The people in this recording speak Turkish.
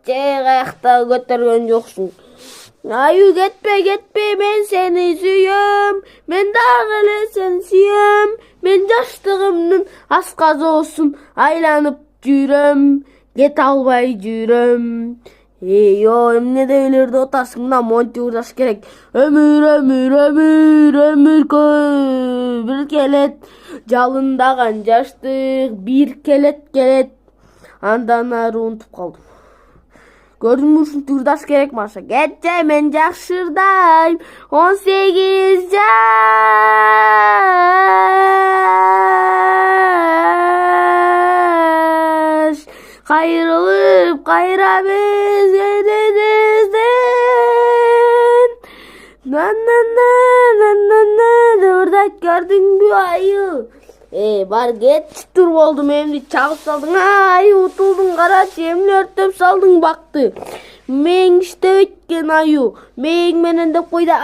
Kayakta götürgen joksun. Ayu gitme ben seni süyüm. Ben dağ ele sen süyüm. Ben yaşlığımdın askazı olsun. Aylanıp jürüm. Get albay jürüm. Yo emne de ölürde otasında monti uğraş gerek. Ömür koy. Bir kelet jalındagan jaştık. Bir kelet. Andan ары unutup kaldım. Gördün mü şu turdaş gerek maşa. Gece men jakşırdayım. 18 yaş. Kayrılıp kayrabız edenizden. Na orada gördün mü ayı? Bar geç tur oldum emdi çağıp saldın. Ayı utuldun karaçı emni örtüp saldın baktı. Men işte ötken ayı. Men menen de koyda.